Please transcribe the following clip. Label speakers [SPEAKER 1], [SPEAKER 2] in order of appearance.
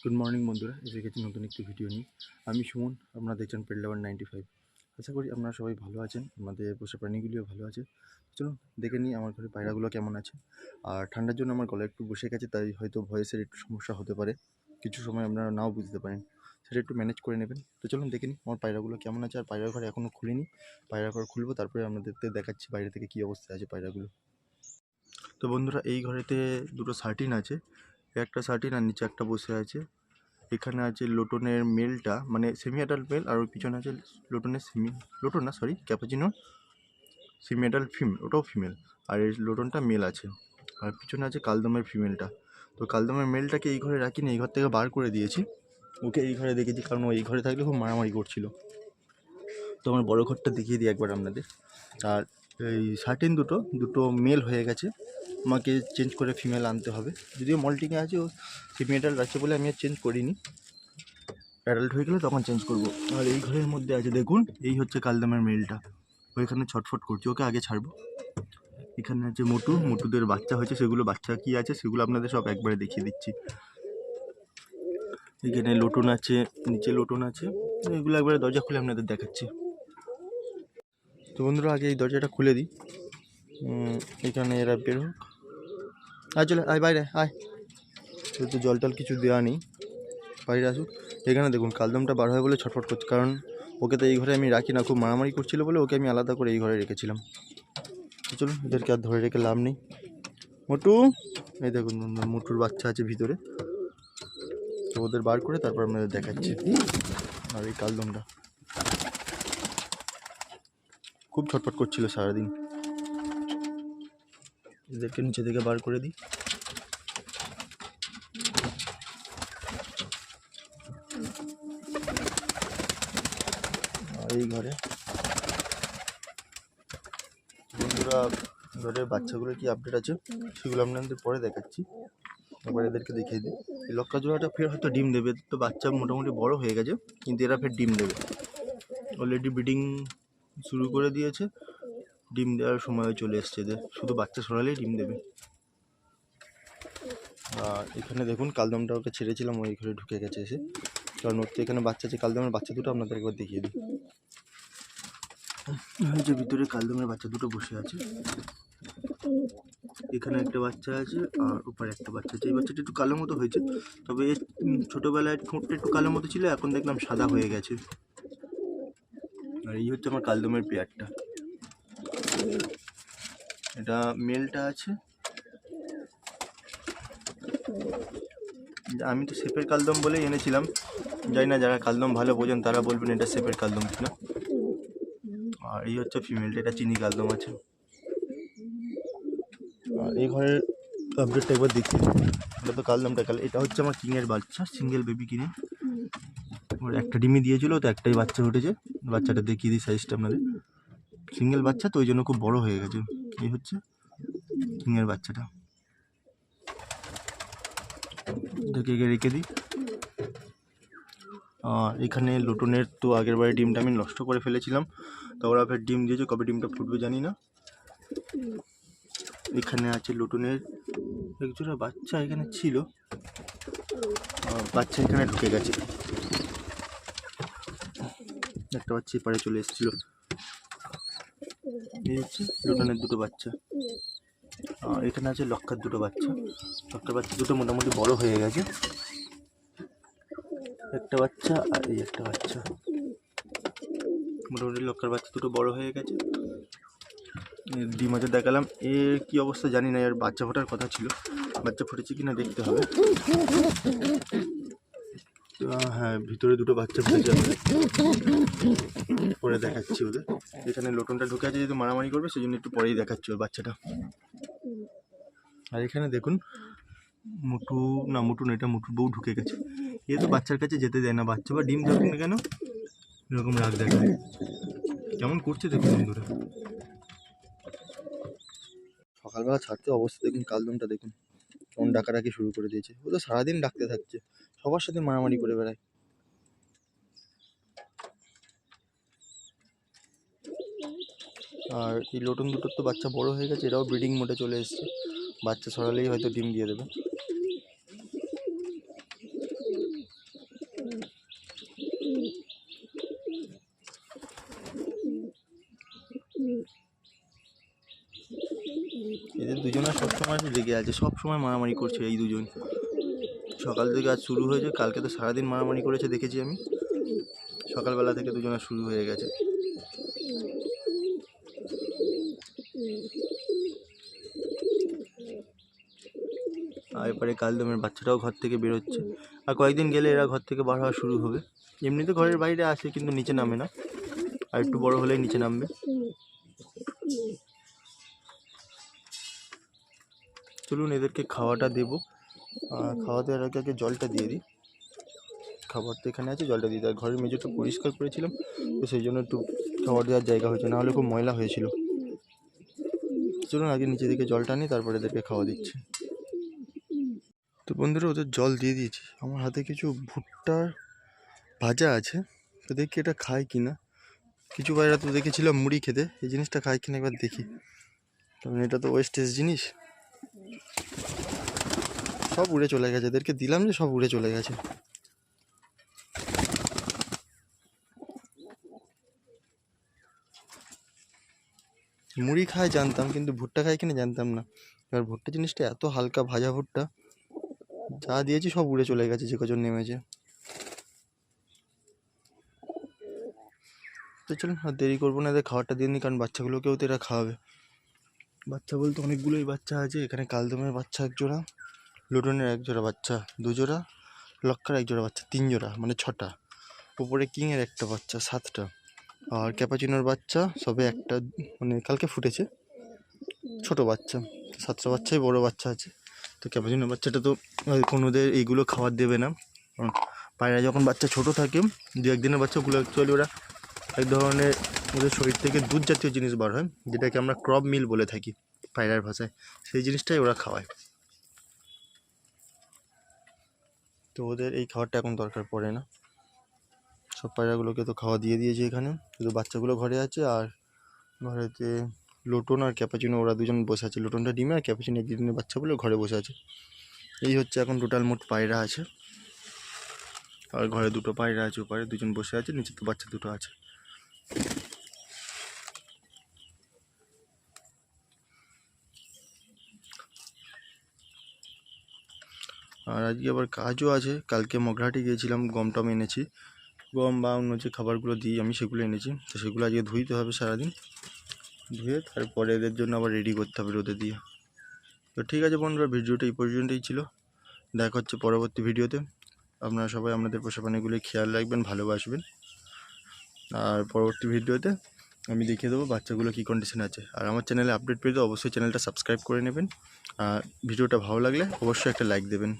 [SPEAKER 1] Good morning বন্ধুরা, এসে গেছি নতুন একটি ভিডিও নিয়ে। আমি সুমন, আপনারা দেখছেন পেট লাভার 95। আশা করি আপনারা সবাই ভালো আছেন, আমাদের পোষা প্রাণীগুলিও ভালো আছে। চলুন দেখে নিই আমার ঘরে পায়রাগুলো কেমন আছে। আর ঠান্ডার জন্য আমার গলা একটু বসে গেছে, তাই হয়তো ভয়েসের একটু সমস্যা হতে পারে, কিছু সময় আপনারা নাও বুঝতে পারেন, সেটা একটু ম্যানেজ করে নেবেন। তো চলুন দেখে নিই আমার পায়রাগুলো কেমন আছে। আর পায়রার ঘর এখনও খুলিনি, পায়রার ঘর খুলবো, তারপরে আপনাদেরকে দেখাচ্ছি বাইরে থেকে কী অবস্থা আছে পায়রাগুলো। তো বন্ধুরা, এই ঘরেতে দুটো শার্টিন আছে, একটা শার্টিন আর নিচে একটা বসে আছে। এখানে আছে লোটনের মেলটা, মানে সেমি অ্যাডাল্ট মেল, আর ওই পিছনে আছে লোটনের ক্যাপাচিনো সেমি অ্যাডাল্ট ফিমেল, ওটাও ফিমেল। আর এই লোটনটা মেল আছে, আর পিছনে আছে কালদমের ফিমেলটা। তো কালদমের মেলটাকে এই ঘরে রাখিনি, এই ঘর থেকে বার করে দিয়েছি, ওকে এই ঘরে দেখেছি, কারণ ও এই ঘরে থাকলে খুব মারামারি করছিল। তো আমার বড়ো ঘরটা দেখিয়ে দিই একবার আপনাদের। আর এই শার্টিন দুটো মেল হয়ে গেছে, আমাকে চেঞ্জ করে ফিমেল আনতে হবে। যদিও মল্টিংয়ে আছে, ও সেমি অ্যাডাল্ট আছে বলে আমি আর চেঞ্জ করিনি, অ্যাডাল্ট হয়ে গেলে তখন চেঞ্জ করব। আর এই ঘরের মধ্যে আছে দেখুন, এই হচ্ছে কালদমের মেলটা, ওইখানে ছটফট করছে, ওকে আগে ছাড়বো। এখানে আছে মোটুদের বাচ্চা হয়েছে, সেগুলো বাচ্চা কি আছে সেগুলো আপনাদের সব একবারে দেখিয়ে দিচ্ছি। এখানে লোটন আছে, নিচে লোটন আছে, এগুলো একবারে দরজা খুলে আপনাদের দেখাচ্ছি। তো বন্ধুরা, আগে এই দরজাটা খুলে দিই, এখানে এরা বের হোক। চলে আয় বাইরে আয়, তো জল টল কিছু দেওয়া নেই, বাইরে আসুক। এখানে দেখুন কালদমটা বার হয় বলে ছটফট করছে, কারণ ওকে তো এই ঘরে আমি রাখি না, খুব মারামারি করছিল বলে ওকে আমি আলাদা করে এই ঘরে রেখেছিলাম। চলুন, এদেরকে আর ধরে রেখে লাভ নেই। মোটু, এই দেখুন মোটুর বাচ্চা আছে ভিতরে, তো ওদের বার করে তারপর আপনাদের দেখাচ্ছি। আর এই কালদমটা খুব ছটফট করছিল সারাদিন, এদেরকে নিচে থেকে বার করে দিই। আর এই ঘরে বন্ধুরা, ঘরের বাচ্চাগুলোর কি আপডেট আছে সেগুলো আপনাদের পরে দেখাচ্ছি, এবার এদেরকে দেখিয়ে দিই। এই লক্কা জোড়াটা ফের হয়তো ডিম দেবে, তো বাচ্চা মোটামুটি বড় হয়ে গেছে, কিন্তু এরা ফের ডিম দেবে, অলরেডি ব্রিডিং শুরু করে দিয়েছে, ডিম দেওয়ার সময় চলে এসছে, এদের শুধু বাচ্চা সরালেই ডিম দেবে। আর এখানে দেখুন কালদমটা ওকে ছেড়েছিলাম, ওই ঘরে ঢুকে গেছে এসে, কারণ ওর তো এখানে বাচ্চা আছে। কালদমের বাচ্চা দুটো আপনাদের একবার দেখিয়ে দিই, যে ভিতরে কালদমের বাচ্চা দুটো বসে আছে, এখানে একটা বাচ্চা আছে আর উপরে একটা বাচ্চা আছে। এই বাচ্চাটা একটু কালো মতো হয়েছে, তবে ছোটোবেলায় ঠোঁটটা একটু কালো মতো ছিল, এখন দেখলাম সাদা হয়ে গেছে। আর এই হচ্ছে আমার কালদমের পেয়ারটা, এটা মেলটা আছে। আমি তো সেপের কালদম বলেই এনেছিলাম, জানি না যারা কালদম ভালো বোঝেন তারা বলবেন এটা সেপের কালদম কিনা। আর এই হচ্ছে ফিমেলটা, এটা চিনি কালদম আছে। আর এই ঘরের আপডেটটা একবার দেখি, এটা তো কালদমটা এটা হচ্ছে আমার কিংয়ের বাচ্চা, সিঙ্গেল বেবি কিনে, ওর একটা ডিমই দিয়েছিল, তো একটাই বাচ্চা উঠেছে। বাচ্চাটা দেখিয়ে দিই সাইজটা আপনাদের, সিঙ্গেল বাচ্চা তো ওই জন্য খুব বড় হয়ে গেছে। এই হচ্ছে কিংয়ের বাচ্চাটা, এটাকে রেখে দিই। এখানে লোটনের তো আগের বারে ডিমটা আমি নষ্ট করে ফেলেছিলাম, তো ওরা ফের ডিম দিয়েছে, কবে ডিমটা ফুটবে জানি না। এখানে আছে লোটনের একজোড়া বাচ্চা, এখানে ছিল, বাচ্চা এখানে ঢুকে গেছে, একটা বাচ্চা এপারে চলে এসেছিল। এই হচ্ছে লোটনের দুটো বাচ্চা। এখানে আছে লক্কার দুটো বাচ্চা, লক্কার বাচ্চা দুটো মোটামুটি বড় হয়ে গেছে, একটা বাচ্চা আর এই একটা বাচ্চা, মোটামুটি লক্কার বাচ্চা দুটো বড় হয়ে গেছে। ডিম আছে দেখালাম, এর কি অবস্থা জানি না, এর বাচ্চা ফোটার কথা ছিল, বাচ্চা ফুটেছে কিনা দেখতে হবে। হ্যাঁ, ভিতরে দুটো বাচ্চা ফুটেছে, পরে দেখাচ্ছি ওদের। এখানে লোটনটা ঢুকে আছে, যেহেতু মারামারি করবে সেই জন্য একটু পরেই দেখাচ্ছি ওর বাচ্চাটা। আর এখানে দেখুন মোটু না এটা মোটুর বউ ঢুকে গেছে, এ তো বাচ্চার কাছে যেতে দেয় না, বাচ্চা বা ডিম থাকুক না কেন এরকম রাগ দেখায়, কেমন করছে দেখুন বন্ধুরা। সকালবেলা ছাড়তে অবস্থা দেখুন, কালদমটা দেখুন কেমন ডাকাডাকি শুরু করে দিয়েছে, ও তো সারাদিন ডাকতে থাকছে, সবার সাথে মারামারি করে বেড়ায়। আর এই লোটন দুটোর তো বাচ্চা বড় হয়ে গেছে, এরাও ব্রিডিং মোডে চলে এসছে, বাচ্চা ছড়ালেই হয়তো ডিম দিয়ে দেবে। এদের দুজনে সবসময় লেগে আছে, সবসময় মারামারি করছে এই দুজন। সকাল থেকে আজ শুরু হয়েছে, কালকে তো সারাদিন মারামারি করেছে দেখেছি আমি। সকালবেলা থেকে দুজনে শুরু হয়ে গেছে। আর এরপরে কালদমের বাচ্চাটাও ঘর থেকে বেরোচ্ছে, আর কয়েকদিন গেলে এরা ঘর থেকে বার হওয়া শুরু হবে। এমনিতে ঘরের বাইরে আসে কিন্তু নিচে নামে না, আর একটু বড় হলেই নিচে নামবে। চলুন এদেরকে খাওয়াটা দেবো। খাওয়া দেওয়ার আগে আগে জলটা দিয়ে দিই। খাবার তো এখানে আছে, জলটা দিয়ে দিই। আর ঘরের মেঝেটা পরিষ্কার করেছিলাম, তো সেই জন্য একটু খাবার দেওয়ার জায়গা হয়েছে, নাহলে খুব ময়লা হয়েছিল। চলুন আগে নিচে দিকে জলটা নিই, তারপরে এদেরকে খাওয়া দিচ্ছি। তো বন্ধুরা ওদের জল দিয়ে দিয়েছি। আমার হাতে কিছু ভুট্টার ভাজা আছে, তো দেখি এটা খায় কিনা। কিছু পায়রা তো দেখেছিলাম মুড়ি খেতে, এই জিনিসটা খায় কিনা একবার দেখি, কারণ এটা তো ওয়েস্টেজ জিনিস। সব উড়ে চলে গেছে, এদেরকে দিলাম যে সব উড়ে চলে গেছে। মুড়ি খায় জানতাম, কিন্তু ভুট্টা খায় কিনা জানতাম না। এবার ভুট্টা জিনিসটা এত হালকা, ভাজা ভুট্টা, যা দিয়েছি সব উড়ে চলে গেছে যে কজন নেমেছে। তো চলুন আর দেরি করবো না, এদের খাবারটা দিয়ে নিই, কারণ বাচ্চাগুলোকেও তো এরা খাওয়াবে। বাচ্চা বলতে অনেকগুলোই বাচ্চা আছে এখানে। কালদমের বাচ্চা এক জোড়া, লুটনের এক জোড়া বাচ্চা 2 জোড়া, লক্কার এক জোড়া বাচ্চা 3 জোড়া, মানে 6টা। উপরে কিংয়ের একটা বাচ্চা 7টা, আর ক্যাপাচিনোর বাচ্চা সবে একটা, মানে কালকে ফুটেছে, ছোট বাচ্চা। 7টা বাচ্চাই বড় বাচ্চা আছে। তো ক্যাপাচিনোর বাচ্চাটা তো কোনোদের এইগুলো খাবার দেবে না, কারণ পায়রা যখন বাচ্চা ছোট থাকে, 2-1 দিনের বাচ্চাগুলো অ্যাকচুয়ালি ওরা এক ধরনের, ওদের শরীর থেকে দুধ জাতীয় জিনিস বার হয়, যেটাকে আমরা ক্রপ মিল বলে থাকি পায়রার ভাষায়, সেই জিনিসটাই ওরা খাওয়ায়। তো ওদের এই খাবারটা এখন দরকার পড়ে না। সব পায়রাগুলোকে তো খাওয়া দিয়ে দিয়েছে এখানে, শুধু বাচ্চাগুলো ঘরে আছে। আর ঘরেতে লোটন আর ক্যাপাচিনো ওরা দুজন বসে আছে। লোটনটা ডিমে আর ক্যাপাচিনো এক দিনের বাচ্চা বলে ঘরে বসে আছে। এই হচ্ছে এখন টোটাল মোট পায়রা আছে। আর ঘরে 2টো পায়রা আছে, ওপারে 2জন বসে আছে, নিচে তো বাচ্চা 2টো আছে। আর আজকে আবার কাজও আছে, কালকে মগরাহাটি গিয়েছিলাম, গম টম এনেছি, গম বা অন্য যে খাবারগুলো দিই আমি সেগুলো এনেছি। তো সেগুলো আজকে ধুইতে হবে সারাদিন, ধুয়ে তারপরে এদের জন্য আবার রেডি করতে হবে রোদে দিয়ে। তো ঠিক আছে বন্ধুরা, ভিডিওটা এই পর্যন্তই ছিল। দেখা হচ্ছে পরবর্তী ভিডিওতে। আপনারা সবাই আপনাদের পোষা প্রাণীগুলি খেয়াল রাখবেন, ভালোবাসবেন। আর পরবর্তী ভিডিওতে আমি দেখিয়ে দেবো বাচ্চাগুলো কী কন্ডিশনে আছে। আর আমার চ্যানেলে আপডেট পেতে অবশ্যই চ্যানেলটা সাবস্ক্রাইব করে নেবেন। আর ভিডিওটা ভালো লাগলে অবশ্যই একটা লাইক দেবেন।